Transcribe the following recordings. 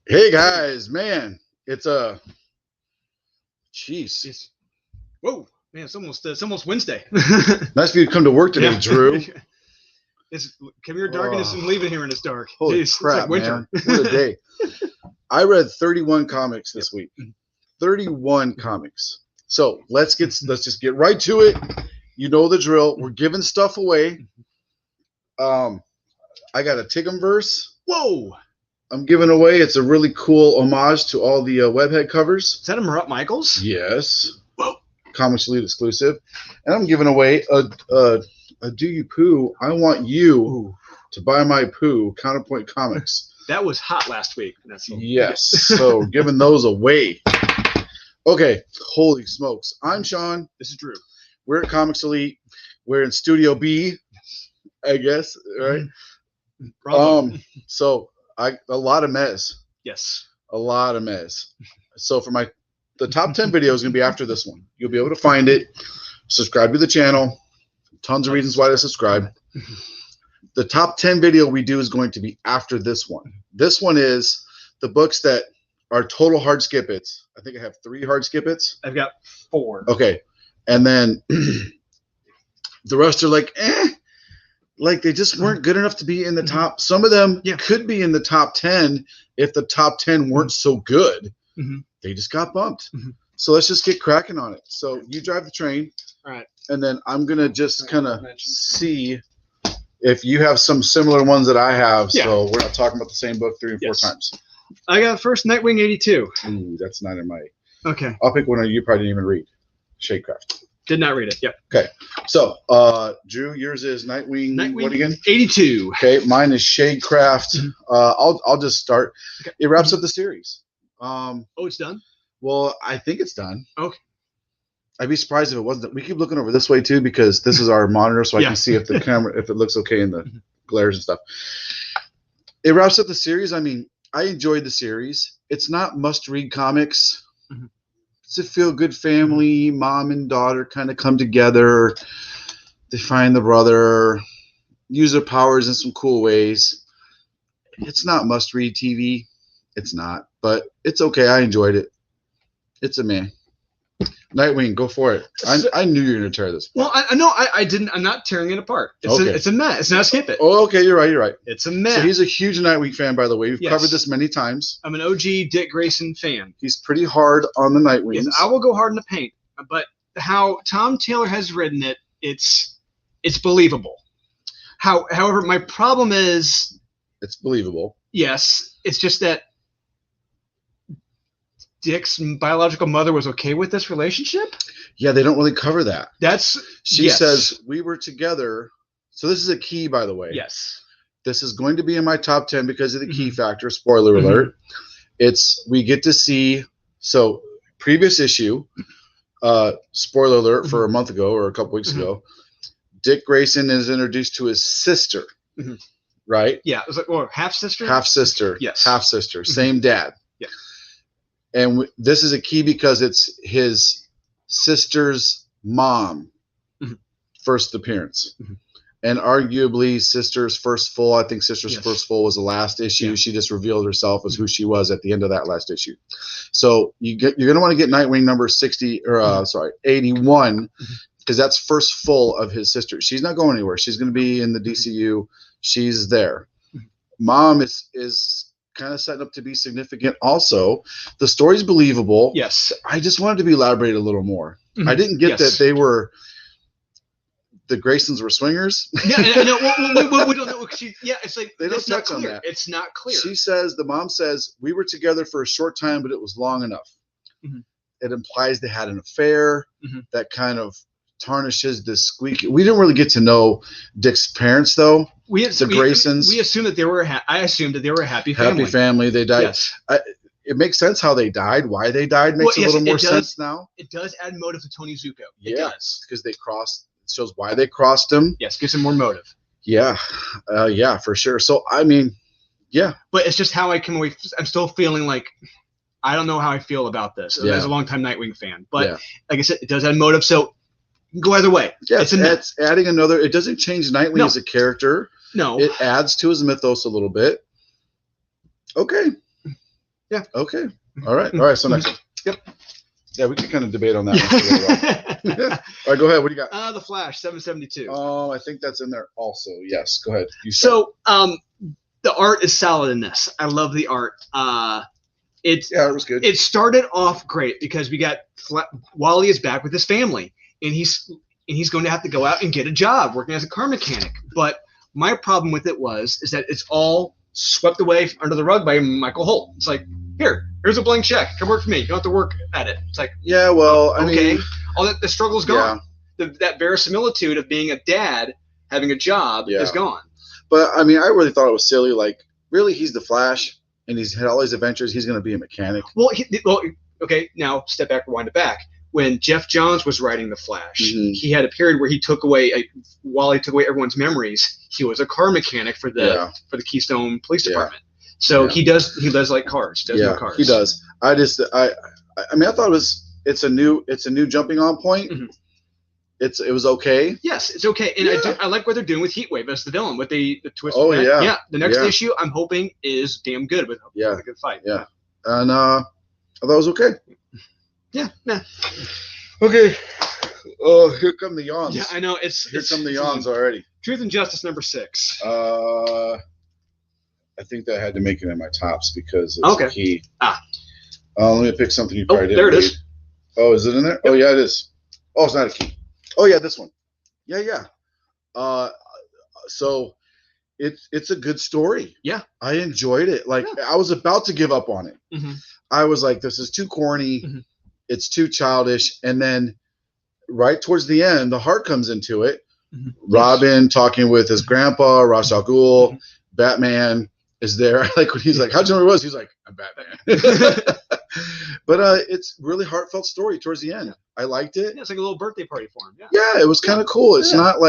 Hey guys, man, it's a jeez. Jeez. Whoa, man, it's almost Wednesday. Nice of you to come to work today, Yeah. Drew. It's come here darkness and leave it here in this dark. Holy Jeez, crap, it's like winter. man! What a day! I read 31 comics this week. 31 comics. So let's just get right to it. You know the drill. We're giving stuff away. I got a Tigum verse. Whoa, I'm giving away. It's a really cool homage to all the webhead covers. is that a Marat Michaels? Yes. Whoa. Comics Elite exclusive. And I'm giving away a Do You Poo. I want you Ooh, to buy my poo. Counterpoint Comics. that was hot last week. That's Yes. So giving those away. Okay. Holy smokes. I'm Shawn. This is Drew. We're at Comics Elite. We're in Studio B, I guess. Right. Bravo. So a lot of mehh. Yes. A lot of mehh. So for the top 10 video is going to be after this one. You'll be able to find it. Subscribe to the channel. Tons of reasons why to subscribe. The top 10 video we do is going to be after this one. This one is the books that are total hard skip its. I think I have 3 hard skip its. I've got 4. Okay. And then the rest are like, like they just weren't good enough to be in the top. Some of them could be in the top 10 if the top 10 weren't so good. They just got bumped. So let's just get cracking on it. So you drive the train. All right. And then I'm going to just kind of see if you have some similar ones that I have. Yeah. So we're not talking about the same book 3 and 4 times. I got first Nightwing 82. Ooh, that's not in my. Okay. I'll pick one you probably didn't even read. Shadecraft. Did not read it. Yep. Okay. So, Drew, yours is Nightwing. What again? 82. Okay. Mine is Shadecraft. I'll just start. Okay. It wraps up the series. Oh, it's done? Well, I think it's done. Okay. I'd be surprised if it wasn't. We keep looking over this way too because this is our monitor, so I can see if the camera, if it looks okay in the glares and stuff. It wraps up the series. I mean, I enjoyed the series. It's not must-read comics. It's a feel-good family, mom and daughter kind of come together. They find the brother, use their powers in some cool ways. It's not must-read TV. It's not, but it's okay. I enjoyed it. It's a man. Nightwing, go for it. I knew you were going to tear this. Well, I know I didn't. I'm not tearing it apart. It's a mess. It's not skip it. Oh, okay. You're right. It's a mess. So he's a huge Nightwing fan, by the way. We've covered this many times. I'm an OG Dick Grayson fan. He's pretty hard on the Nightwings. Yes, I will go hard in the paint, but how Tom Taylor has written it, it's believable. However, my problem is it's believable. Yes, it's just that Dick's biological mother was okay with this relationship? Yeah, they don't really cover that. She yes. says, we were together. So this is a key, by the way. Yes. This is going to be in my top 10 because of the key factor. Spoiler alert. We get to see, so previous issue, spoiler alert for a month ago or a couple weeks ago, Dick Grayson is introduced to his sister, right? Yeah, it was like, or half-sister? Half-sister. Yes. Half-sister. Same dad. Yeah. And this is a key because it's his sister's mom first appearance. And arguably sister's first full, I think sister's first full was the last issue. Yeah. She just revealed herself as who she was at the end of that last issue. So you're going to want to get Nightwing number 81 because that's first full of his sister. She's not going anywhere. She's going to be in the DCU. She's there. Mom is kind of setting up to be significant. Also, the story's believable. Yes. I just wanted to be elaborated a little more. I didn't get that the Graysons were swingers. Yeah, no, we don't know. It's like they don't touch on that. It's not clear. She says, the mom says, we were together for a short time, but it was long enough. It implies they had an affair that kind of tarnishes the squeaky. We didn't really get to know Dick's parents, though. The Graysons. We assumed that they were. I assumed that they were a happy family. Happy family. They died. Yes. It makes sense how they died. Why they died makes a little more sense now. It does add motive to Tony Zuko. It does because they crossed. It shows why they crossed him. Yes, gives him more motive. Yeah, yeah, for sure. So I mean, yeah. But it's just how I come away. I'm still feeling like I don't know how I feel about this as a longtime Nightwing fan. But like I said, it does add motive. So go either way. Yeah, it's adding another. It doesn't change Nightwing as a character. No. It adds to his mythos a little bit. Okay. Yeah. Okay. All right. So next one. Yep. Yeah, we can kind of debate on that one. All right, go ahead. What do you got? The Flash, 772. I think that's in there also. Yes, go ahead. So, the art is solid in this. I love the art. It was good. It started off great because we got Wally is back with his family, and he's going to have to go out and get a job working as a car mechanic. But my problem with it is that it's all swept away under the rug by Michael Holt. It's like, here's a blank check. Come work for me. You don't have to work at it. It's like, yeah, well, I mean, all that, the struggle's gone. Yeah. That verisimilitude of being a dad having a job is gone. But I mean, I really thought it was silly. Like, really, he's the Flash, and he's had all these adventures. He's going to be a mechanic. Well, okay. Now step back, rewind it back. When Jeff Johns was writing the Flash, he had a period where he took away Wally took away everyone's memories. He was a car mechanic for the Keystone Police Department. So he does like cars. Does cars. He does. I mean, I thought it's a new jumping on point. Mm-hmm. It was okay. Yes, it's okay, and I like what they're doing with Heatwave as the villain with the twist. Oh yeah. The next issue I'm hoping is damn good with a good fight. Yeah, and I thought it was okay. Yeah. Nah. Okay. Oh, here come the yawns. Yeah, I know. Here come the yawns already. Truth and Justice number 6. I think that I had to make it in my tops because it's a key. Let me pick something you probably didn't read. There it is. Oh, is it in there? Yep. Oh, yeah, it is. Oh, it's not a key. Oh, yeah, this one. Yeah. So it's a good story. Yeah. I enjoyed it. Like, I was about to give up on it. Mm-hmm. I was like, this is too corny. Mm-hmm. It's too childish. And then right towards the end, the heart comes into it. Mm-hmm. Robin talking with his grandpa, Ra's al Ghul, mm-hmm. Batman is there. Like when he's like, how'd you know who he was? He's like, I'm Batman. But it's really heartfelt story towards the end. I liked it. Yeah, it's like a little birthday party for him. Yeah, it was kind of cool. It's not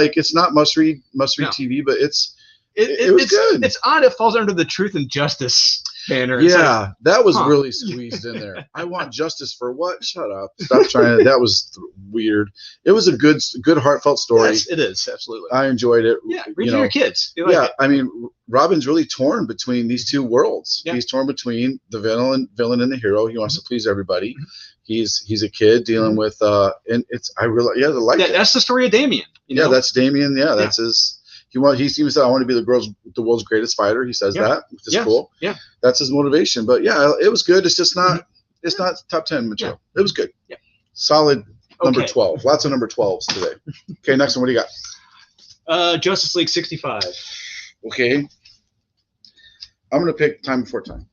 must read TV, but it was good. It's odd. It falls under the Truth and Justice banner. That was really squeezed in there. I want justice for what? Shut up. Stop trying to. That was weird. It was a good heartfelt story. Yes, it is. Absolutely. I enjoyed it. Yeah, read to your kids. Like I mean, Robin's really torn between these two worlds. Yeah. He's torn between the villain and the hero. He wants to please everybody. He's a kid dealing with and I like it. That's the story of Damien. That's Damien. Yeah, that's his. He seems to say, I want to be the world's greatest fighter. He says that, which is cool. Yeah, that's his motivation. But it was good. It's just not. It's not top 10 material. It was good. Yeah, solid number 12. Lots of number 12s today. Okay, next one. What do you got? Justice League 65. Okay, I'm gonna pick Time Before Time.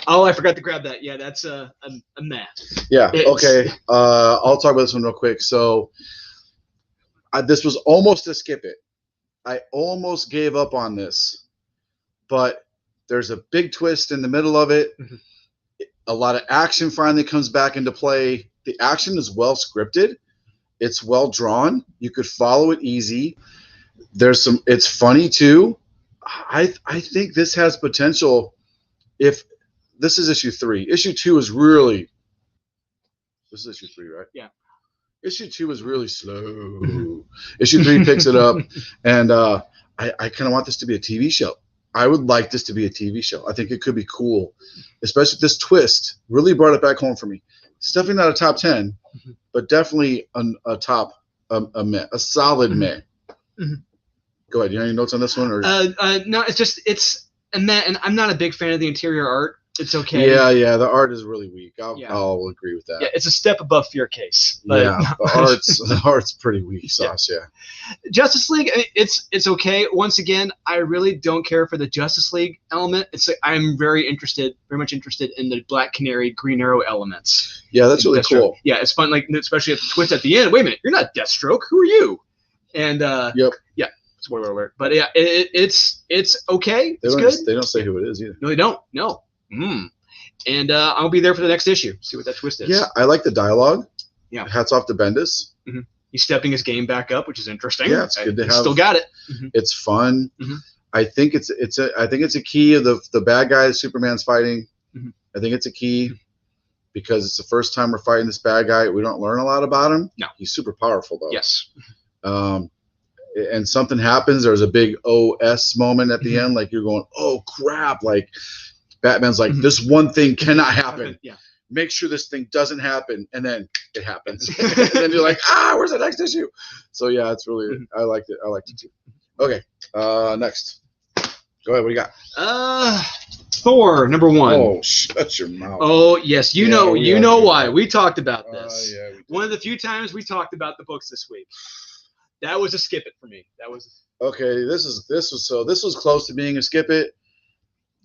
Oh, I forgot to grab that. Yeah, that's a meh. Yeah. Okay. I'll talk about this one real quick. So, this was almost a skip it. I almost gave up on this, but there's a big twist in the middle of it. Mm-hmm. A lot of action finally comes back into play. The action is well scripted. It's well drawn. You could follow it easy. It's funny too. I think this has potential. If this is issue 3, issue 2 is really, this is issue 3, right? Yeah. Issue 2 is really slow. Issue 3 picks it up, and I kind of want this to be a TV show. I would like this to be a TV show. I think it could be cool, especially this twist. Really brought it back home for me. It's definitely not a top 10, but definitely a top, a solid meh. Mm-hmm. Go ahead. You have any notes on this one? Or? No, it's a meh, and I'm not a big fan of the interior art. It's okay. Yeah. The art is really weak. I'll agree with that. Yeah, it's a step above Fear Case. But the art's pretty weak sauce. Yeah. Justice League, it's okay. Once again, I really don't care for the Justice League element. I'm very much interested in the Black Canary, Green Arrow elements. Yeah, that's really cool. Yeah, it's fun. Like especially at the twist at the end. Wait a minute, you're not Deathstroke. Who are you? And yep. Yeah. Spoiler alert. But yeah, it's okay. It's good. They don't say who it is either. No, they don't. No. And I'll be there for the next issue. See what that twist is. Yeah, I like the dialogue. Yeah. Hats off to Bendis. Mm-hmm. He's stepping his game back up, which is interesting. Yeah, it's good to have. Still got it. Mm-hmm. It's fun. Mm-hmm. I think it's a key of the bad guys Superman's fighting. Mm-hmm. I think it's a key because it's the first time we're fighting this bad guy. We don't learn a lot about him. No. He's super powerful though. Yes. And something happens. There's a big OS moment at the end. Like you're going, oh crap! Like Batman's like, this one thing cannot happen. Yeah. Make sure this thing doesn't happen, and then it happens. And then you're like, where's the next issue? So yeah, it's really I liked it. I liked it too. Okay, next. Go ahead. What do you got? Thor #1. Oh, shut your mouth. Oh yes, you know why we talked about this. Yeah, one of the few times we talked about the books this week. That was a skip it for me. That was okay. This was close to being a skip it.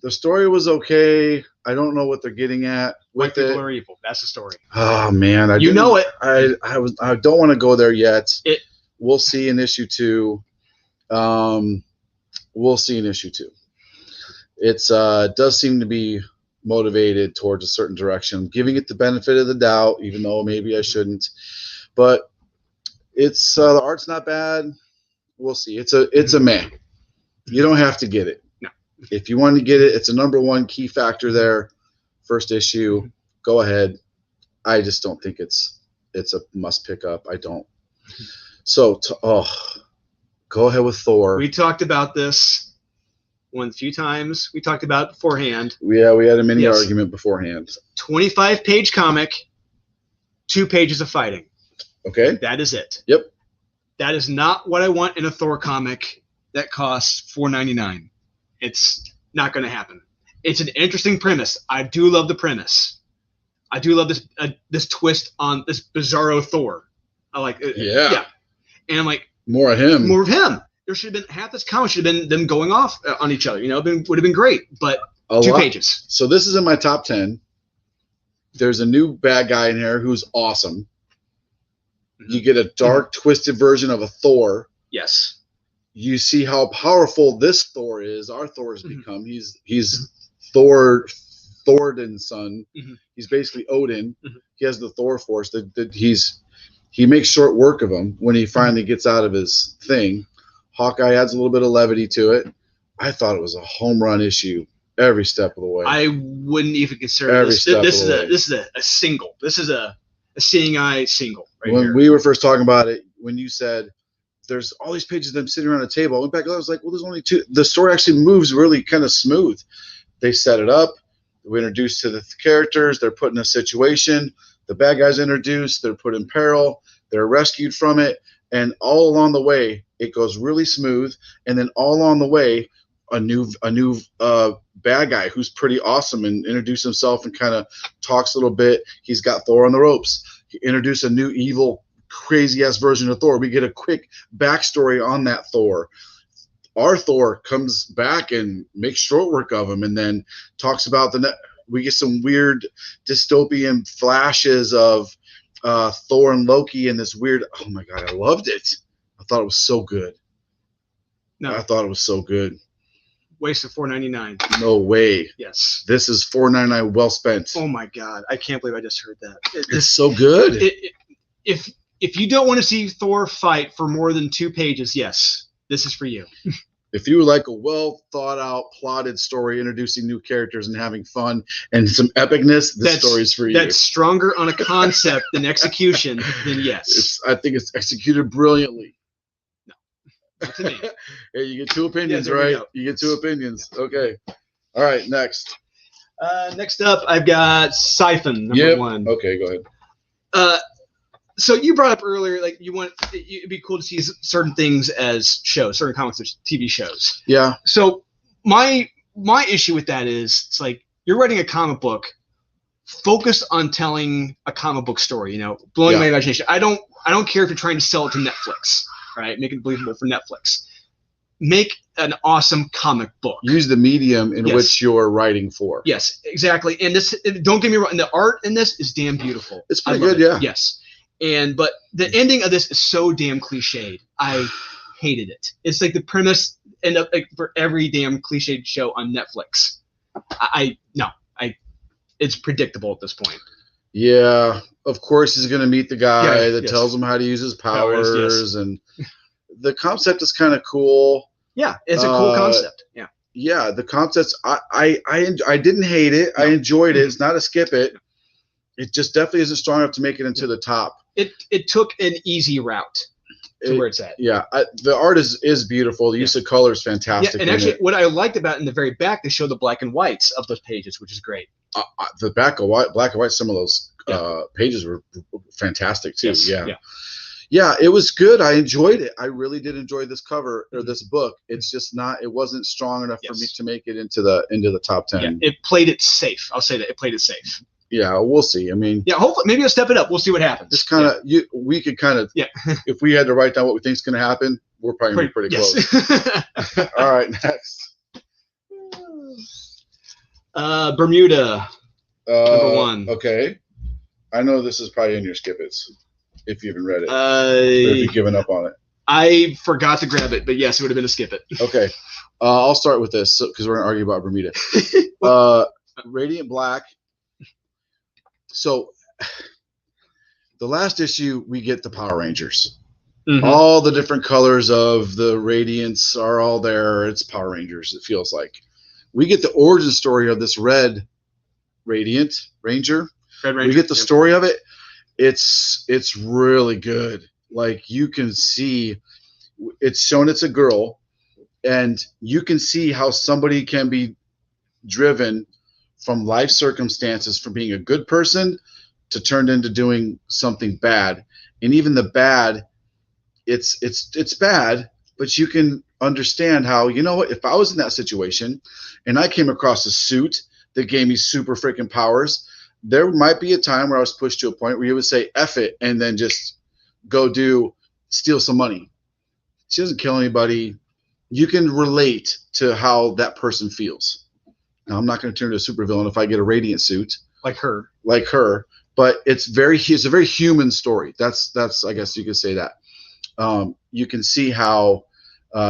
The story was okay. I don't know what they're getting at with it. People are evil. That's the story. Oh man, I don't want to go there yet. We'll see in issue 2. We'll see in issue 2. It's does seem to be motivated towards a certain direction. I'm giving it the benefit of the doubt, even though maybe I shouldn't. But it's the art's not bad. We'll see. It's a meh. You don't have to get it. No. If you want to get it, it's a #1 key factor there. First issue. Go ahead. I just don't think it's a must pick up. I don't. So go ahead with Thor. We talked about this one few times. We talked about it beforehand. Yeah, we had a mini argument beforehand. 25-page comic, 2 pages of fighting. Okay. That is it. Yep. That is not what I want in a Thor comic that costs $4.99. It's not going to happen. It's an interesting premise. I do love the premise. I do love this twist on this bizarro Thor. I like it. Yeah. And I'm like, more of him. There should have been half this comic should have been them going off on each other. Would have been great. But 2 pages. So this is in my top 10. There's a new bad guy in here who's awesome. You get a dark, twisted version of a Thor. Yes. You see how powerful this Thor is. Our Thor has become. He's Thornton's son. He's basically Odin. He has the Thor force. He makes short work of him when he finally gets out of his thing. Hawkeye adds a little bit of levity to it. I thought it was a home run issue every step of the way. I wouldn't even consider this. This is a single. This is a seeing eye single. Right when here. we were first talking about it, when you said there's all these pages of them sitting around a table, I went back and I was like, well, there's only 2. The story actually moves really kind of smooth. They set it up. We introduced to the characters. They're put in a situation. The bad guys introduced. They're put in peril. They're rescued from it. And all along the way, it goes really smooth. And then all along the way, a new bad guy who's pretty awesome and introduce himself and kind of talks a little bit. He's got Thor on the ropes. He introduced a new evil, crazy-ass version of Thor. We get a quick backstory on that Thor. Our Thor comes back and makes short work of him and then talks about we get some weird dystopian flashes of Thor and Loki and this weird, oh my God, I loved it. I thought it was so good. No. I thought it was so good. Waste of $4.99. No way. Yes. This is $4.99 well spent. Oh my God. I can't believe I just heard that. It's so good. If you don't want to see Thor fight for more than 2 pages, yes, this is for you. If you like a well thought out, plotted story introducing new characters and having fun and some epicness, this story's for you. That's stronger on a concept than execution, then yes. I think it's executed brilliantly. No. Not to me. Hey, you get 2 opinions, right? You get 2 opinions. Okay. All right, next. Next up, I've got Siphon, #1. Okay, go ahead. So you brought up earlier, like it'd be cool to see certain things as shows, certain comics as TV shows. Yeah. So my issue with that is it's like you're writing a comic book, focus on telling a comic book story. Blowing my imagination. I don't care if you're trying to sell it to Netflix, right? Make it believable for Netflix. Make an awesome comic book. Use the medium in which you're writing for. Yes, exactly. And don't get me wrong, the art in this is damn beautiful. It's pretty good, yeah. Yes. But the ending of this is so damn cliched. I hated it. It's like the premise end up like for every damn cliched show on Netflix. It's predictable at this point. Yeah, of course he's going to meet the guy that tells him how to use his powers, and the concept is kind of cool. Yeah, it's a cool concept. Yeah. Yeah, the concepts. I didn't hate it. No. I enjoyed it. It's not a skip it. It just definitely isn't strong enough to make it into the top. It took an easy route. to where it's at. Yeah, the art is beautiful. The use of color is fantastic. Yeah, and actually, what I liked about in the very back, they show the black and whites of those pages, which is great. The black and white, some of those pages were fantastic too. Yes. Yeah, it was good. I enjoyed it. I really did enjoy this cover or this book. It's just not. It wasn't strong enough for me to make it into the top 10. Yeah, it played it safe. I'll say that it played it safe. Yeah, we'll see. I mean, hopefully, maybe I'll step it up. We'll see what happens. It's kind of we could kind of if we had to write down what we think is going to happen, we're probably gonna be pretty close. All right, next. Bermuda, number 1. Okay, I know this is probably in your skip it's if you even read it. Or if you've given up on it. I forgot to grab it, but yes, it would have been a skip it. Okay, I'll start with this because we're going to argue about Bermuda. Radiant Black. So, the last issue, we get the Power Rangers. Mm-hmm. All the different colors of the Radiants are all there. It's Power Rangers, it feels like. We get the origin story of this Red Radiant Ranger. Red Ranger. We get the story of it. It's really good. Like, you can see, it's shown it's a girl, and you can see how somebody can be driven from life circumstances from being a good person to turned into doing something bad. And even the bad, it's bad, but you can understand how, you know what, if I was in that situation and I came across a suit that gave me super freaking powers, there might be a time where I was pushed to a point where you would say, F it, and then just go steal some money. She doesn't kill anybody. You can relate to how that person feels. Now, I'm not going to turn into a supervillain if I get a radiant suit like her, but it's a very human story. That's I guess you could say that. You can see how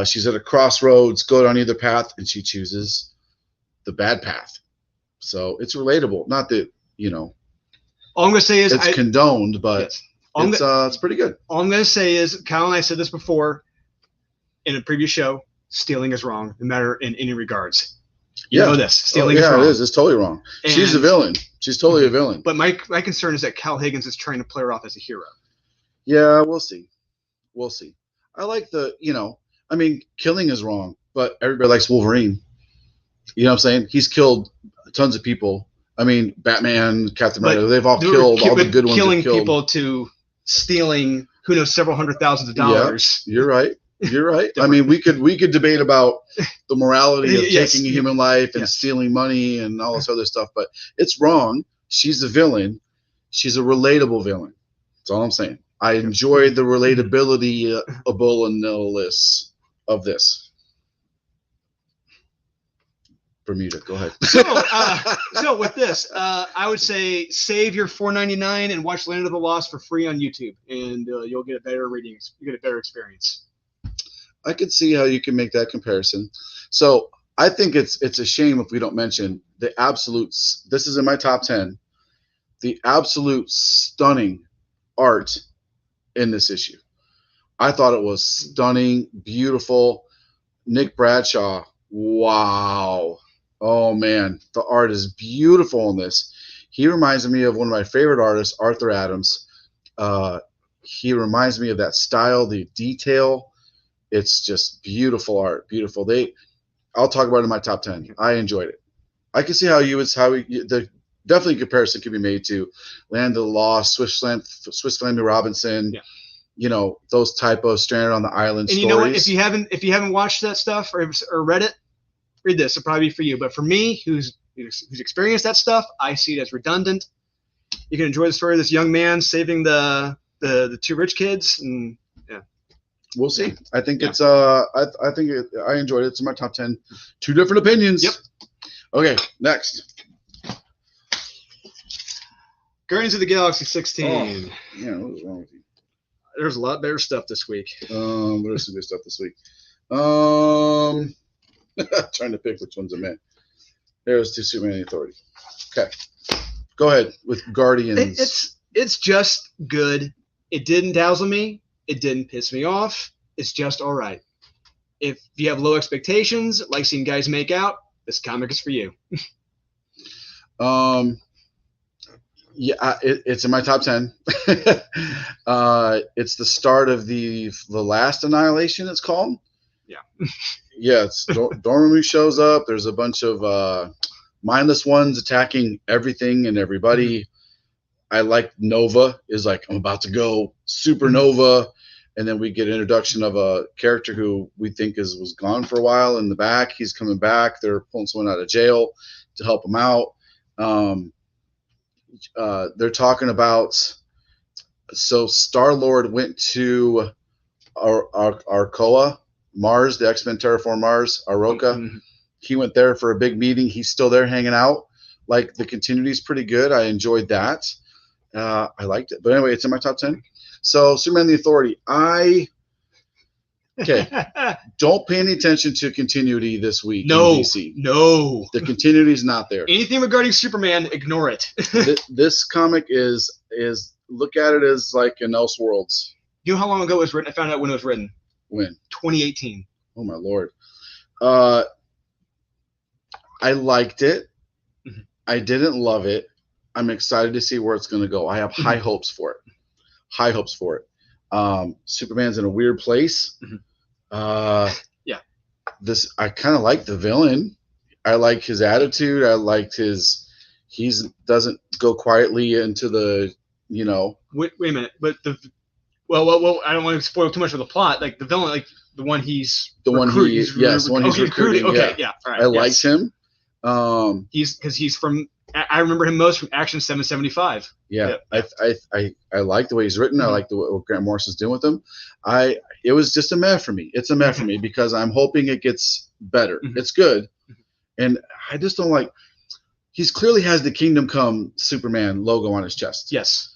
she's at a crossroads, go down either path, and she chooses the bad path. So it's relatable. Not that all I'm going to say is it's condoned, but it's pretty good. All I'm going to say is, Kyle and I said this before in a previous show: stealing is wrong, no matter in any regards. You know this. Stealing is wrong. It is. It's totally wrong. She's a villain. She's totally a villain. But my concern is that Cal Higgins is trying to play her off as a hero. Yeah, we'll see. I like killing is wrong, but everybody likes Wolverine. You know what I'm saying? He's killed tons of people. I mean, Batman, Captain America, they've all killed all the good ones. Killing people to stealing, who knows, several $100,000s. Yeah, you're right. You're right. I mean, we could debate about the morality of taking a human life and stealing money and all this other stuff, but it's wrong. She's a villain. She's a relatable villain. That's all I'm saying. I enjoyed the relatability of this. Bermuda, go ahead. So with this, I would say save your $4.99 and watch Land of the Lost for free on YouTube, and you'll get a better rating. You get a better experience. I could see how you can make that comparison. So I think it's a shame if we don't mention the absolutes. This is in my top 10. The absolute stunning art in this issue. I thought it was stunning, beautiful. Nick Bradshaw, wow. Oh man, the art is beautiful in this. He reminds me of one of my favorite artists, Arthur Adams. He reminds me of that style, the detail. It's just beautiful art, beautiful. I'll talk about it in my top 10. I enjoyed it. I can see the definitely comparison can be made to Land of the Lost, Swiss Family Robinson. Yeah. Those type of Stranded on the Island stories. And you know what? If you haven't watched that stuff or read it, read this. It'll probably be for you. But for me, who's experienced that stuff, I see it as redundant. You can enjoy the story of this young man saving the two rich kids, and we'll see. I think it's I enjoyed it. It's in my top 10. Two different opinions. Yep. Okay, next. Guardians of the Galaxy 16. Oh, yeah, what was wrong with you? There's a lot better stuff this week. There's some good stuff this week. Trying to pick which ones I meant. There's two Superman Authority. Okay. Go ahead with Guardians. It's just good. It didn't dazzle me. It didn't piss me off. It's just all right. If you have low expectations, like seeing guys make out, this comic is for you. Yeah, it's in my top 10. It's the start of the last Annihilation. It's called. Yeah. Yeah, it's Dormammu shows up. There's a bunch of mindless ones attacking everything and everybody. I like Nova is like, I'm about to go supernova, and then we get an introduction of a character who we think was gone for a while in the back. He's coming back. They're pulling someone out of jail to help him out. They're talking about, so Star-Lord went to Arkoa, Mars, the X-Men terraform Mars, Aroka. He went there for a big meeting. He's still there hanging out. Like, the continuity is pretty good. I enjoyed that. I liked it. But anyway, it's in my top 10. So Superman the Authority. Don't pay any attention to continuity this week in DC. No. The continuity is not there. Anything regarding Superman, ignore it. This comic is look at it as like an Elseworlds. You know how long ago it was written? I found out when it was written. When? 2018. Oh my Lord. I liked it. I didn't love it. I'm excited to see where it's going to go. I have high hopes for it. High hopes for it. Superman's in a weird place. I kind of like the villain. I like his attitude. I liked he doesn't go quietly into the, Wait a minute. But well, I don't want to spoil too much of the plot. Like the villain, like the one he's recruiting. He's recruiting. Okay, yeah. All right. I liked him. He's from. I remember him most from Action 775. Yeah. I like the way he's written. I like what Grant Morrison's doing with him. It was just a meh for me. It's a meh for me because I'm hoping it gets better. It's good, and I just don't like. He's clearly has the Kingdom Come Superman logo on his chest. Yes.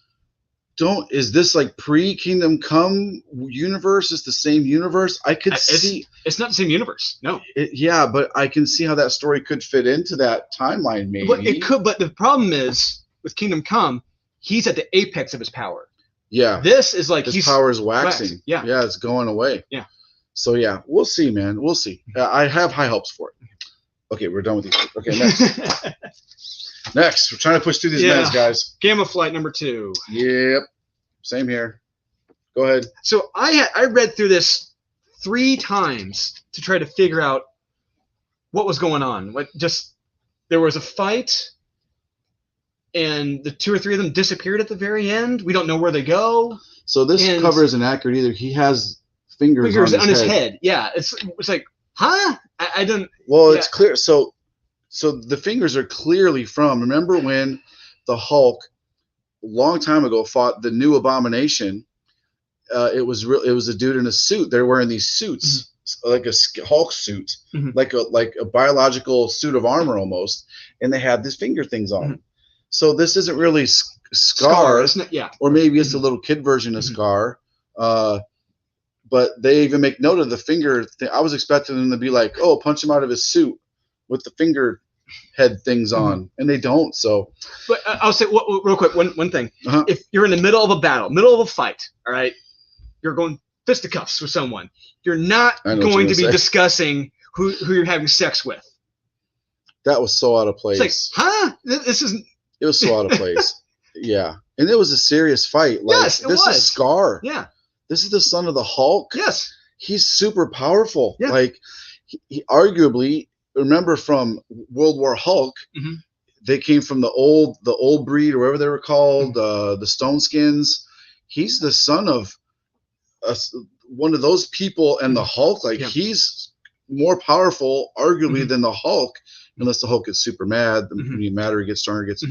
Is this like pre-Kingdom Come universe? Is the same universe? I could see. It's not the same universe. No. Yeah, but I can see how that story could fit into that timeline. Maybe. But it could. But the problem is with Kingdom Come, he's at the apex of his power. Yeah. This is like his power is waxing. Yeah. Yeah, it's going away. Yeah. So yeah, we'll see, man. We'll see. I have high hopes for it. Okay, we're done with these. Okay, next. Next, we're trying to push through these meds, guys. Gamma Flight number 2. Yep. Same here. Go ahead. So I read through this 3 times to try to figure out what was going on. There was a fight, and the 2 or 3 of them disappeared at the very end. We don't know where they go. So this cover isn't accurate either. He has fingers on his head. Yeah, it's like, huh? I don't. Well, it's clear. So the fingers are clearly from. Remember when the Hulk, a long time ago, fought the new Abomination? It was a dude in a suit. They're wearing these suits, like a Hulk suit, like a biological suit of armor almost, and they had these finger things on. So this isn't really Scar, isn't it? Yeah. Or maybe it's a little kid version of Scar. But they even make note of the finger thing. I was expecting them to be like, oh, punch him out of his suit with the finger head things on, and they don't. So, but I'll say real quick one thing. If you're in the middle of a battle, middle of a fight, all right, you're going fisticuffs with someone. You're not going to be discussing who you're having sex with. That was so out of place. It's like, huh? This isn't. It was so out of place. Yeah, and it was a serious fight. Like, yes, this is Scar. Yeah. This is the son of the Hulk. Yes. He's super powerful. Yeah. Like, he arguably, remember from World War Hulk, they came from the old breed, or whatever they were called, the Stone Skins. He's the son of one of those people, and the Hulk, like, he's more powerful, arguably, than the Hulk, unless the Hulk gets super mad. The madder he gets, stronger he gets.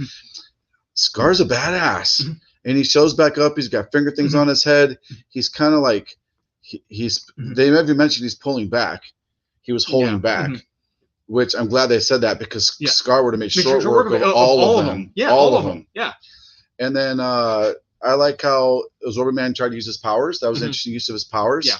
Scar's a badass. And he shows back up. He's got finger things on his head. He's kind of like, they maybe mentioned he's pulling back. He was holding back, which I'm glad they said that, because Scar would have made short work of all of them. Yeah, all of them. Yeah. And then I like how Zorba-Man tried to use his powers. That was an interesting use of his powers. Yeah.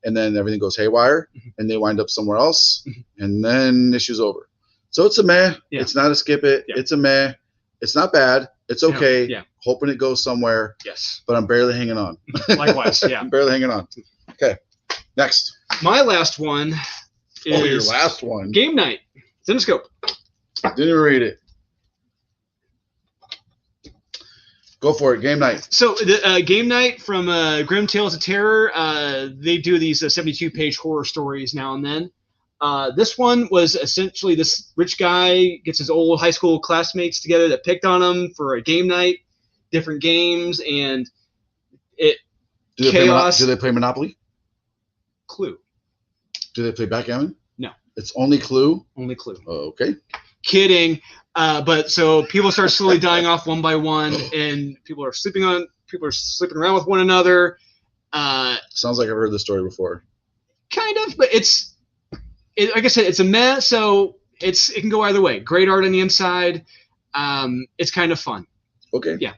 And then everything goes haywire, and they wind up somewhere else, and then issue's over. So it's a meh. Yeah. It's not a skip it. Yeah. It's a meh. It's not bad. It's okay. Yeah. Hoping it goes somewhere. Yes. But I'm barely hanging on. Likewise. Yeah. I'm barely hanging on. Okay. Next. My last one is your last one. Game Night. Cinescope. Didn't read it. Go for it. Game night. So the game night from Grim Tales of Terror, they do these 72-page horror stories now and then. This one was essentially this rich guy gets his old high school classmates together that picked on him for a game night, different games, and chaos. Do they play Monopoly? Clue. Do they play backgammon? No. It's only Clue? Only Clue. Oh, okay. Kidding. But so people start slowly dying off one by one, and people are sleeping around with one another. Sounds like I've heard this story before. Kind of, but like I said, it's a meh, so it can go either way. Great art on the inside. It's kind of fun. Okay. Yeah.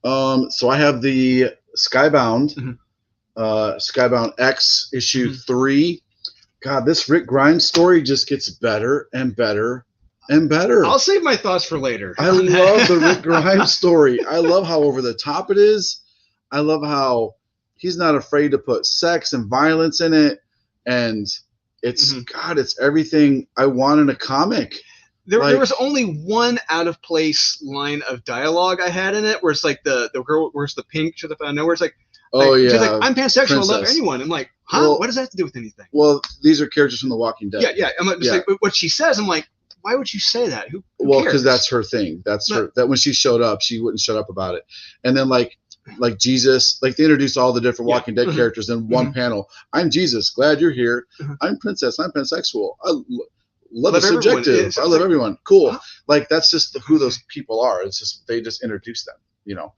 So I have the Skybound, Skybound X issue 3. God, this Rick Grimes story just gets better and better and better. I'll save my thoughts for later. I love the Rick Grimes story. I love how over the top it is. I love how he's not afraid to put sex and violence in it, and it's God, it's everything I want in a comic. There was only one out of place line of dialogue I had in it, where it's like the girl wears the pink shit up out of nowhere. It's like, she's like, I'm pansexual, Princess. I love anyone. I'm like, huh? Well, what does that have to do with anything? Well, these are characters from The Walking Dead. Yeah. I'm like, like what she says. I'm like, why would you say that? Who well, cares? Because that's her thing. That's her. That when she showed up, she wouldn't shut up about it. And then like Jesus, like they introduced all the different Walking Dead characters in one panel. I'm Jesus. Glad you're here. I'm Princess. I'm pansexual. I love is subjective. I love everyone. Cool. Like that's just who those people are. It's just they just introduce them. You know.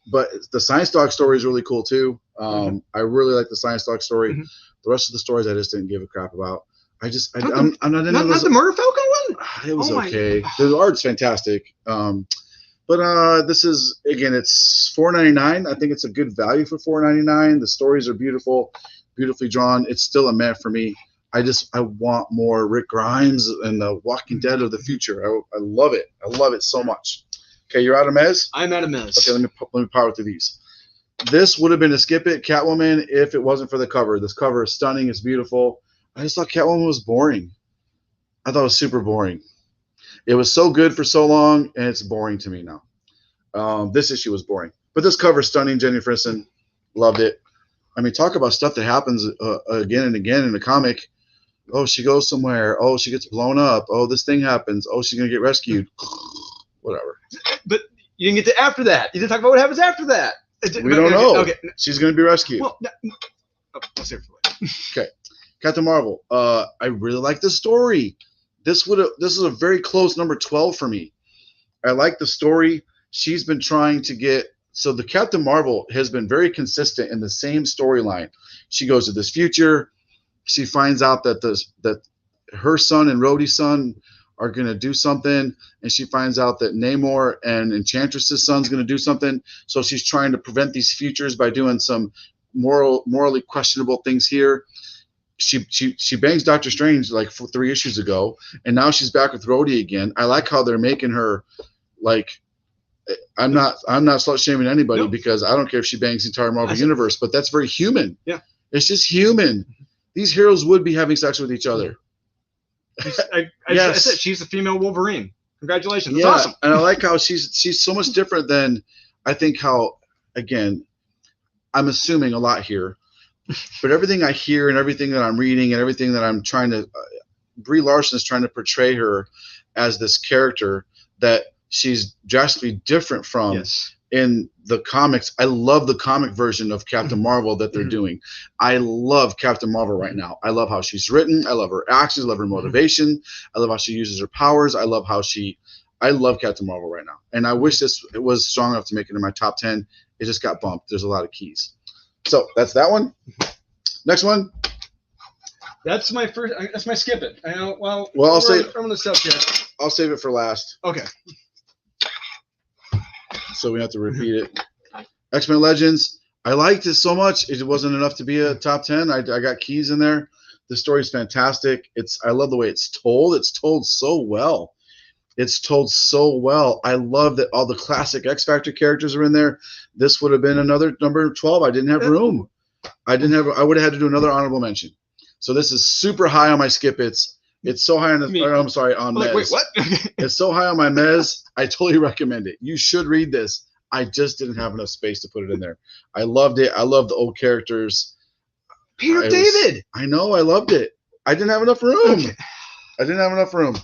But the Science Dog story is really cool too. I really like the Science Dog story. The rest of the stories I just didn't give a crap about. I'm not into not the Murder Falcon one. It was okay. The art's fantastic. But this is again, it's $4.99. I think it's a good value for $4.99. The stories are beautiful, beautifully drawn. It's still a meh for me. I want more Rick Grimes and the Walking Dead of the future. I love it. I love it so much. Okay, you're out of mez? I'm out of mez. Okay, let me power through these. This would have been a skip it, Catwoman, if it wasn't for the cover. This cover is stunning. It's beautiful. I just thought Catwoman was boring. I thought it was super boring. It was so good for so long, and it's boring to me now. This issue was boring. But this cover is stunning. Jenny Frisson, loved it. I mean, talk about stuff that happens again and again in the comic. Oh, she goes somewhere. Oh, she gets blown up. Oh, this thing happens. Oh, she's going to get rescued. Whatever. But you didn't get to after that. You didn't talk about what happens after that. We don't know. Okay. She's going to be rescued. Well, I'll save it for later. Okay. Captain Marvel. I really like the story. This is a very close number 12 for me. I like the story. She's been trying to get so the Captain Marvel has been very consistent in the same storyline. She goes to this future. She finds out that her son and Rhodey's son are going to do something, and she finds out that Namor and Enchantress's son's going to do something. So she's trying to prevent these futures by doing some morally questionable things here. She bangs Doctor Strange like 3 issues ago, and now she's back with Rhodey again. I like how they're making her like. I'm not slut shaming anybody because I don't care if she bangs the entire Marvel universe, but that's very human. Yeah, it's just human. These heroes would be having sex with each other. I said she's the female Wolverine. Congratulations. That's awesome. And I like how she's so much different than I think how, again, I'm assuming a lot here, but everything I hear and everything that I'm reading and everything that I'm trying to, Brie Larson is trying to portray her as this character that she's drastically different from in the comics. I love the comic version of Captain Marvel that they're doing. I love Captain Marvel right now. I love how she's written. I love her actions. I love her motivation. I love how she uses her powers. I love Captain Marvel right now. And I wish it was strong enough to make it in my top 10. It just got bumped. There's a lot of keys. So that's that one. Next one. That's my first. That's my skip it. Well, I'll save. I'm on the subject. I'll save it for last. Okay. So we have to repeat it. X-Men Legends. I liked it so much. It wasn't enough to be a top 10. I got keys in there. The story's fantastic. I love the way it's told. It's told so well. I love that all the classic X Factor characters are in there. This would have been another number 12. I didn't have room. I would have had to do another honorable mention. So this is super high on my skip it's. It's so high on the. I'm sorry, on Mez. Like, wait, what? It's so high on my Mez. I totally recommend it. You should read this. I just didn't have enough space to put it in there. I loved it. I love the old characters. Peter David. I know. I loved it. I didn't have enough room. Okay. I didn't have enough room.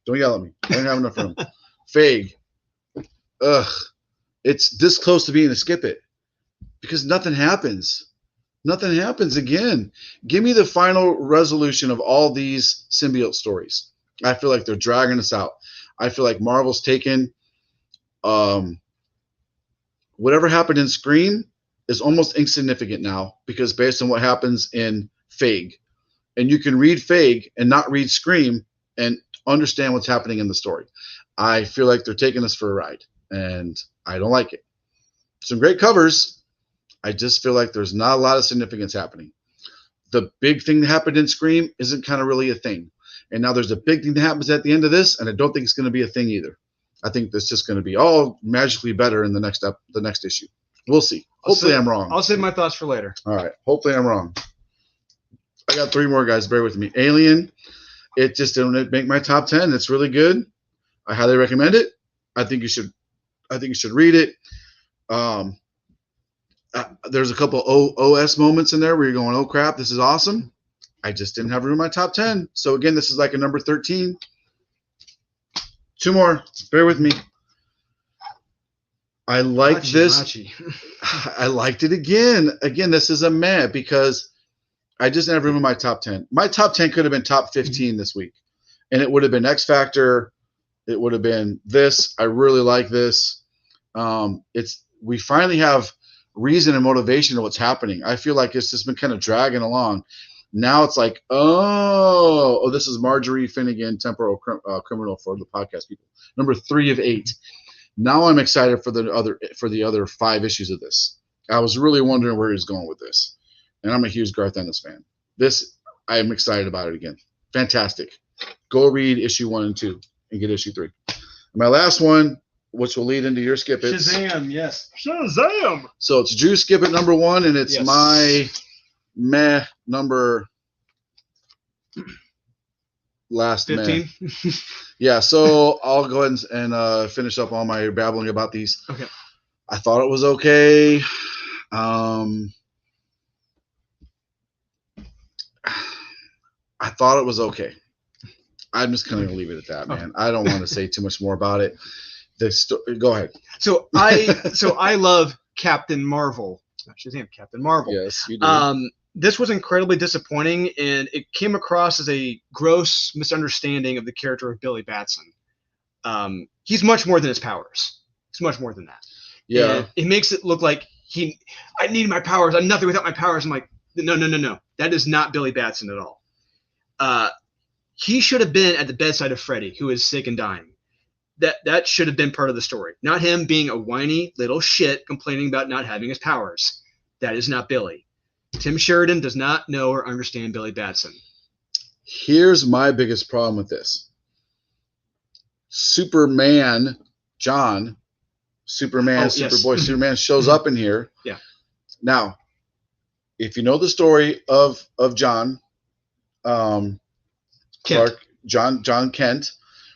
Don't yell at me. I didn't have enough room. Fag. Ugh. It's this close to being a skip it because nothing happens. Nothing happens again. Give me the final resolution of all these symbiote stories. I feel like they're dragging us out. I feel like Marvel's taken whatever happened in Scream is almost insignificant now because based on what happens in Fag. And you can read Fag and not read Scream and understand what's happening in the story. I feel like they're taking us for a ride, and I don't like it. Some great covers. I just feel like there's not a lot of significance happening. The big thing that happened in Scream isn't kind of really a thing. And now there's a big thing that happens at the end of this, and I don't think it's going to be a thing either. I think that's just going to be all magically better in the next issue. We'll see. Hopefully I'm wrong. I'll save my thoughts for later. All right. Hopefully I'm wrong. I got 3 more, guys. Bear with me. Alien. It just didn't make my top 10. It's really good. I highly recommend it. I think you should read it. There's a couple OS moments in there where you're going, oh crap, this is awesome. I just didn't have room in my top 10. So again, this is like a number 13. 2 more. Bear with me. I like this. I liked it again. Again, this is a meh because I just didn't have room in my top 10. My top 10 could have been top 15 this week. And it would have been X Factor. It would have been this. I really like this. We finally have reason and motivation to what's happening. I feel like it's just been kind of dragging along. Now it's like, oh, this is Marjorie Finnegan, temporal criminal for the podcast people. Number 3 of 8. Now I'm excited for the other 5 issues of this. I was really wondering where he's going with this. And I'm a huge Garth Ennis fan. This, I am excited about it again. Fantastic. Go read issue 1 and 2 and get issue 3. And my last one, which will lead into your skip it. Shazam, yes. Shazam! So it's Drew skip it number 1, and it's my meh number last 15. Meh. Yeah, so I'll go ahead and finish up all my babbling about these. Okay. I thought it was okay. I thought it was okay. I'm just kind of going to leave it at that, man. I don't want to say too much more about it. Go ahead. So I love Captain Marvel. Shazam, Captain Marvel. Yes, you do. This was incredibly disappointing, and it came across as a gross misunderstanding of the character of Billy Batson. He's much more than his powers. He's much more than that. Yeah. And it makes it look like I need my powers. I'm nothing without my powers. I'm like, no. That is not Billy Batson at all. He should have been at the bedside of Freddy, who is sick and dying. That should have been part of the story. Not him being a whiny little shit complaining about not having his powers. That is not Billy. Tim Sheridan does not know or understand Billy Batson. Here's my biggest problem with this. Superman, John, Superman, Superboy, yes. Superman shows up in here. Yeah. Now, if you know the story of John, Clark, John Kent,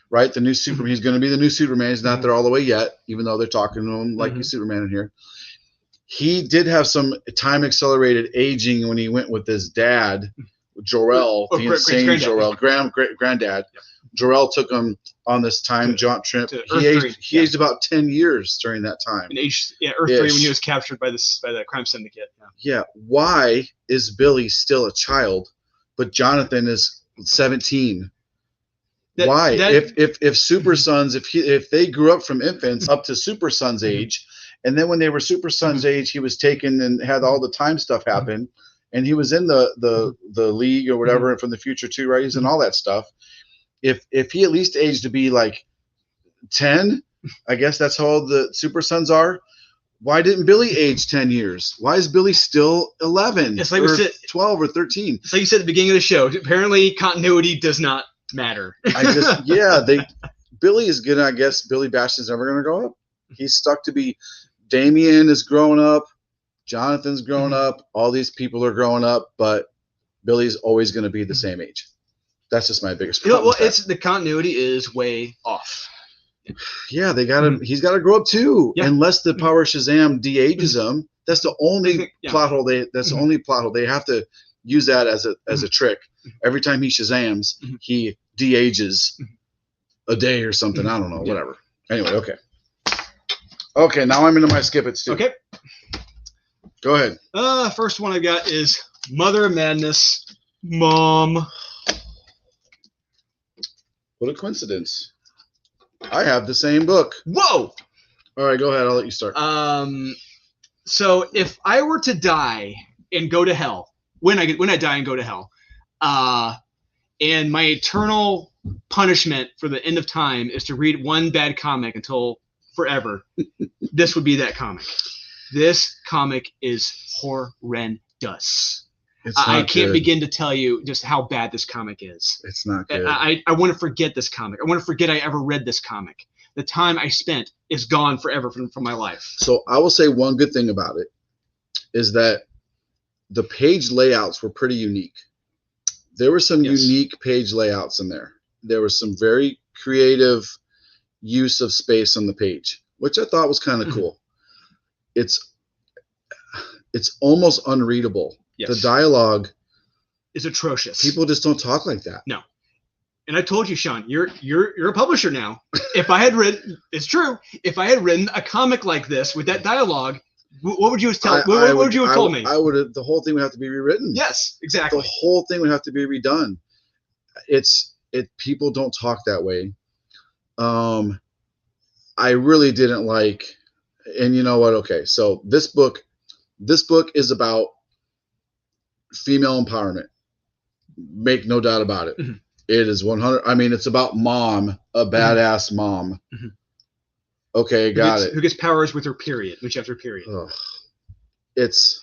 right? The new Superman. He's going to be the new Superman. He's not there all the way yet, even though they're talking to him like he's Superman in here. He did have some time accelerated aging when he went with his dad, Jor-El, the insane Jor-El, granddad. Yeah. Jor-El took him on this time jaunt trip. He aged about 10 years during that time. In Earth 3 when he was captured by the crime syndicate. Yeah. Why is Billy still a child, but Jonathan is 17? Why? If Super Sons, if they grew up from infants up to Super Sons age, and then when they were Super Sons age, he was taken and had all the time stuff happen, and he was in the league or whatever from the future too, right? He's in all that stuff. If he at least aged to be like 10, I guess that's how old the Super Sons are. Why didn't Billy age 10 years? Why is Billy still 11 it's like or 12 or 13? It's like you said at the beginning of the show. Apparently, continuity does not matter. Billy is gonna. I guess Billy Batson's never gonna grow up. He's stuck to be. Damien is growing up. Jonathan's growing up. All these people are growing up, but Billy's always gonna be the same age. That's just my biggest You know, problem. well, the continuity is way off. Yeah, they got to. He's got to grow up too. Yeah. Unless the power of Shazam de-ages him, that's the only plot hole. That's the only plot hole. They have to use that as a trick. Every time he Shazams, he de-ages a day or something. I don't know. Whatever. Anyway, okay. Okay, now I'm into my skip it's too. Okay. Go ahead. First one I got is Mother of Madness, Mom. What a coincidence. I have the same book. Whoa! All right, go ahead. I'll let you start. So if I were to die and go to hell, when I die and go to hell, and my eternal punishment for the end of time is to read one bad comic until forever, this would be that comic. This comic is horrendous. I can't begin to tell you just how bad this comic is. It's not good. I want to forget this comic. I want to forget I ever read this comic. The time I spent is gone forever from my life. So I will say one good thing about it is that the page layouts were pretty unique. There were some unique page layouts in there. There was some very creative use of space on the page, which I thought was kind of cool. It's almost unreadable. Yes. The dialogue is atrocious. People just don't talk like that. No. And I told you, Shawn, you're a publisher now. If I had written, it's true. If I had written a comic like this with that dialogue, what would you tell? What would you have told me? I would have. The whole thing would have to be rewritten. Yes, exactly. The whole thing would have to be redone. People don't talk that way. I really didn't like, and you know what? Okay, so this book is about female empowerment. Make no doubt about it. It is 100. I mean, it's about mom, a badass mom. Okay, got it. Who gets powers with her period, which after period. Ugh. It's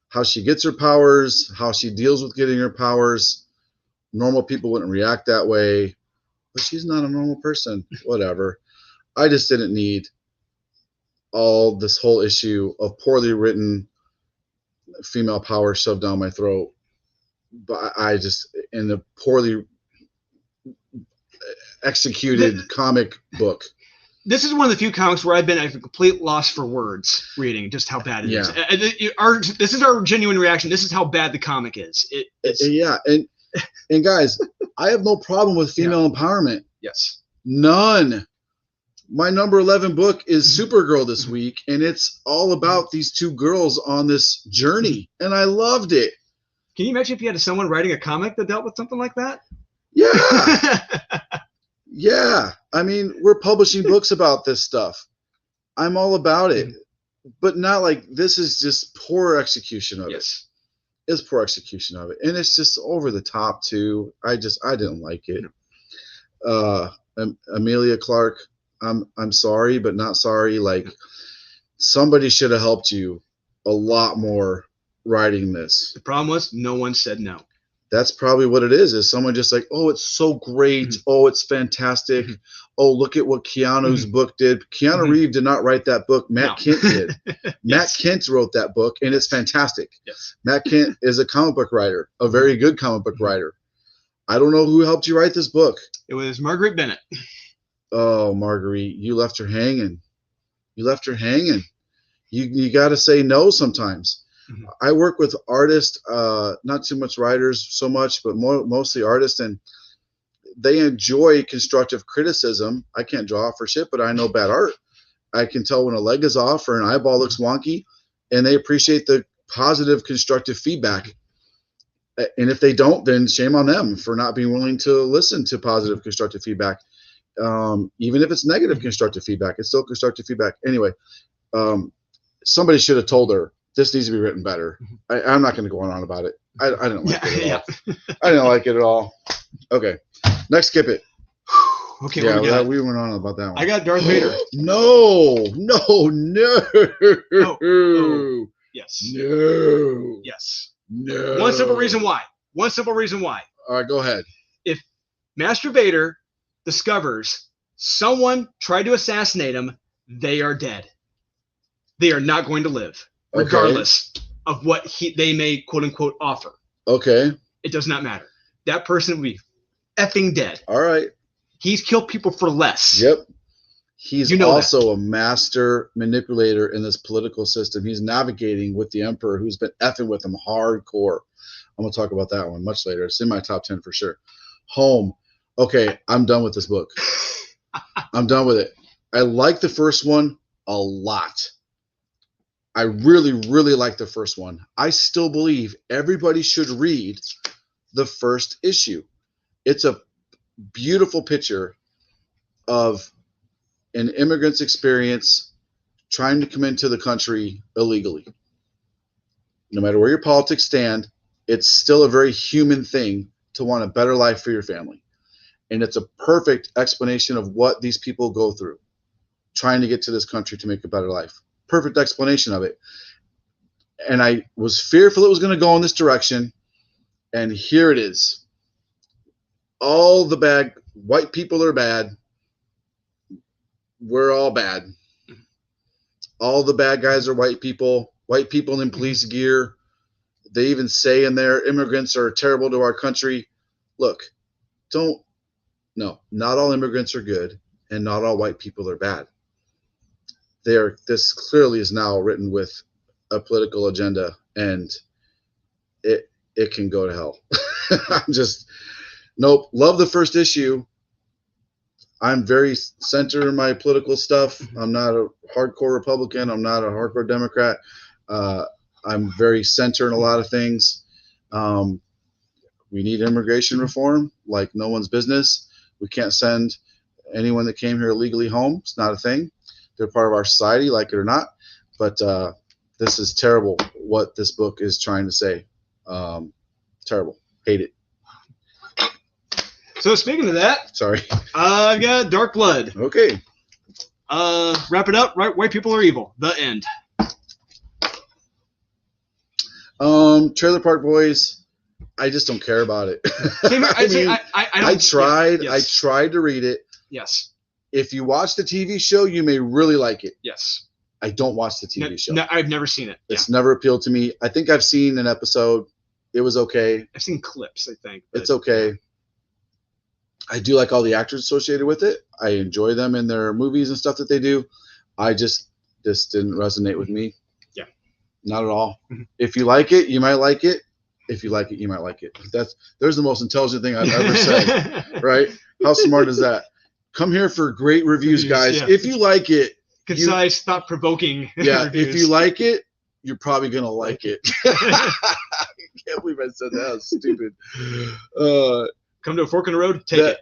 how she gets her powers, how she deals with getting her powers. Normal people wouldn't react that way, but she's not a normal person. Whatever. I just didn't need all this whole issue of poorly written female power shoved down my throat. But I just, in the poorly executed comic book. This is one of the few comics where I've been at a complete loss for words reading just how bad it is. This is our genuine reaction. This is how bad the comic is. Yeah, and guys, I have no problem with female empowerment. Yes. None. My number 11 book is Supergirl this week, and it's all about these two girls on this journey, and I loved it. Can you imagine if you had someone writing a comic that dealt with something like that? Yeah. Yeah. I mean, we're publishing books about this stuff. I'm all about it. But not like this is just poor execution of it. It's poor execution of it. And it's just over the top too. I didn't like it. Amelia Clark, I'm sorry, but not sorry. Like somebody should have helped you a lot more writing this. The problem was no one said no. That's probably what it is someone just like, oh, it's so great. Oh, it's fantastic. Oh, look at what Keanu's book did. Keanu Reeves did not write that book. Matt Kent did. Matt Kent wrote that book, and it's fantastic. Matt Kent is a comic book writer, a very good comic book writer. I don't know who helped you write this book. It was Marguerite Bennett. Oh, Marguerite, you left her hanging. You left her hanging. You got to say no sometimes. I work with artists, not too much writers so much, but mostly artists, and they enjoy constructive criticism. I can't draw for shit, but I know bad art. I can tell when a leg is off or an eyeball looks wonky, and they appreciate the positive constructive feedback. And if they don't, then shame on them for not being willing to listen to positive constructive feedback. Even if it's negative constructive feedback, it's still constructive feedback. Anyway, somebody should have told her, this needs to be written better. I'm not going to go on about it. I didn't like it at all. I didn't like it at all. Okay. Next, skip it. Okay. Yeah, we went on about that one. I got Darth Vader. No. Oh. Yes. No. Yes. No. One simple reason why. All right, go ahead. If Master Vader discovers someone tried to assassinate him, they are dead. They are not going to live. Regardless of what they may quote unquote offer. Okay. It does not matter. That person would be effing dead. All right. He's killed people for less. Yep. He's You know also a master manipulator in this political system. He's navigating with the emperor, who's been effing with him hardcore. I'm going to talk about that one much later. It's in my top 10 for sure. Home. Okay, I'm done with this book. I'm done with it. I like the first one a lot. I really, really like the first one. I still believe everybody should read the first issue. It's a beautiful picture of an immigrant's experience trying to come into the country illegally. No matter where your politics stand, it's still a very human thing to want a better life for your family. And it's a perfect explanation of what these people go through trying to get to this country to make a better life. Perfect explanation of it. And I was fearful it was going to go in this direction. And here it is. All the bad white people are bad. We're all bad. All the bad guys are white people in police gear. They even say in there, immigrants are terrible to our country. Look, not all immigrants are good, and not all white people are bad. This clearly is now written with a political agenda, and it can go to hell. Nope. Love the first issue. I'm very center in my political stuff. I'm not a hardcore Republican. I'm not a hardcore Democrat. I'm very center in a lot of things. We need immigration reform like no one's business. We can't send anyone that came here illegally home. It's not a thing. They're part of our society, like it or not. But this is terrible what this book is trying to say. Terrible. Hate it. So speaking of that, sorry, I've got Dark Blood. Okay. Wrap it up. Right, white people are evil. The end. Trailer Park Boys. I just don't care about it. I tried. Yes. I tried to read it. Yes. If you watch the TV show, you may really like it. Yes. I don't watch the TV show. No, I've never seen it. It's never appealed to me. I think I've seen an episode. It was okay. I've seen clips, I think. It's okay. I do like all the actors associated with it. I enjoy them in their movies and stuff that they do. This didn't resonate with me. Yeah. Not at all. Mm-hmm. If you like it, you might like it. If you like it, you might like it. There's the most intelligent thing I've ever said, right? How smart is that? Come here for great reviews, guys. Yeah. If you like it. Concise, thought-provoking Yeah, reviews. If you like it, you're probably going to like it. I can't believe I said that. That's stupid. Come to a fork in the road, take it.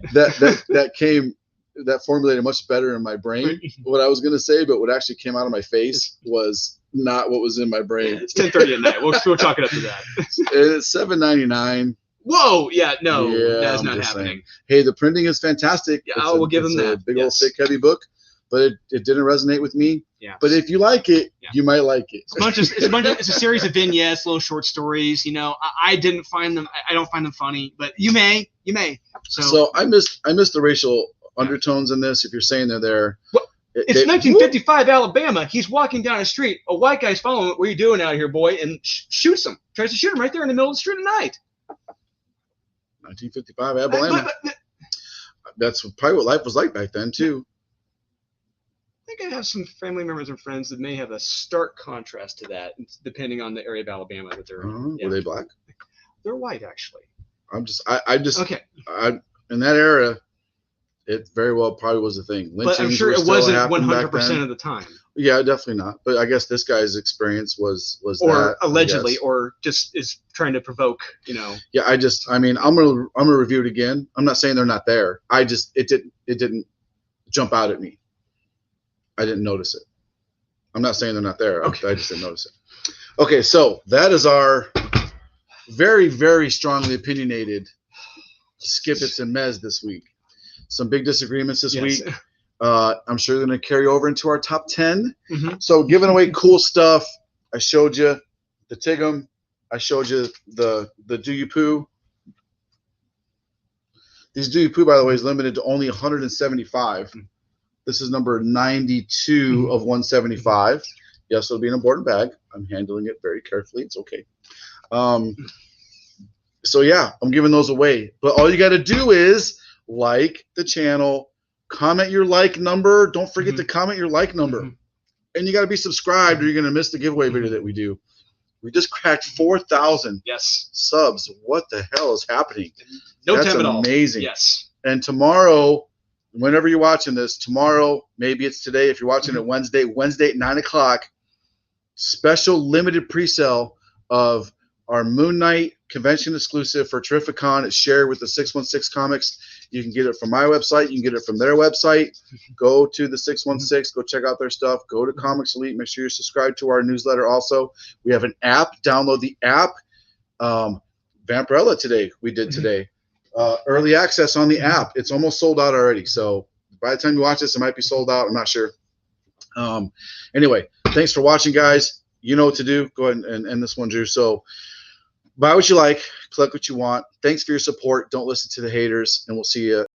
That formulated much better in my brain what I was going to say, but what actually came out of my face was not what was in my brain. It's 10:30 at night. We'll chalk it up to that. It's $7.99. Whoa! Yeah, no, yeah, that's not happening. Saying. Hey, the printing is fantastic. Yeah, we'll give them that. Big old thick, heavy book, but it didn't resonate with me. Yeah. But if you like it, you might like it. It's a series of vignettes, little short stories. You know, I didn't find them. I don't find them funny, but you may. So I missed the racial undertones in this. If you're saying they're there. Well, it's 1955 Alabama. He's walking down the street. A white guy's following him. What are you doing out here, boy? And shoots him. Tries to shoot him right there in the middle of the street at night. 1955 Alabama. That's probably what life was like back then too. I think I have some family members and friends that may have a stark contrast to that, depending on the area of Alabama that they're in. Were they black? They're white, actually. Okay. In that era, it very well probably was a thing. But I'm sure it wasn't 100% of the time. Yeah, definitely not. But I guess this guy's experience was or that, allegedly, or just is trying to provoke, you know. Yeah, I'm gonna review it again. I'm not saying they're not there. It didn't jump out at me. I didn't notice it. I'm not saying they're not there. Okay. I just didn't notice it. Okay, so that is our very, very strongly opinionated Skippets and Mez this week. Some big disagreements this week. I'm sure they're going to carry over into our top 10. Mm-hmm. So giving away cool stuff. I showed you the Tigum. I showed you the Do You Poo. These Do You Poo, by the way, is limited to only 175. Mm-hmm. This is number 92 of 175. Yes, it'll be an important bag. I'm handling it very carefully. It's okay. So yeah, I'm giving those away. But all you got to do is like the channel, comment your like number. Don't forget to comment your like number. And you got to be subscribed or you're going to miss the giveaway video that we do. We just cracked 4,000 subs. What the hell is happening? No time at all. That's amazing. Yes. And tomorrow, whenever you're watching this, tomorrow, maybe it's today if you're watching it Wednesday at 9 o'clock, special limited pre-sale of our Moon Knight convention exclusive for Terrificon. It's shared with the 616 Comics. You can get it from my website. You can get it from their website. Go to the 616. Go check out their stuff. Go to Comics Elite. Make sure you subscribe to our newsletter also. We have an app. Download the app. Vampirella today. We did today. Early access on the app. It's almost sold out already. So by the time you watch this, it might be sold out. I'm not sure. Anyway, thanks for watching, guys. You know what to do. Go ahead and end this one, Drew. So buy what you like, collect what you want. Thanks for your support. Don't listen to the haters, and we'll see you